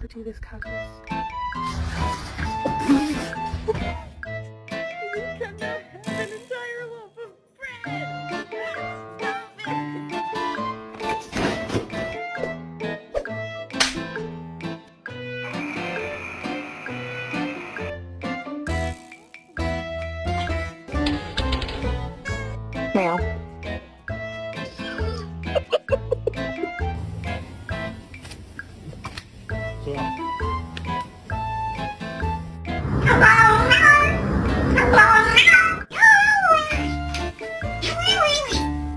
to do this calculus. You cannot have an entire loaf of bread! Stop it! Now.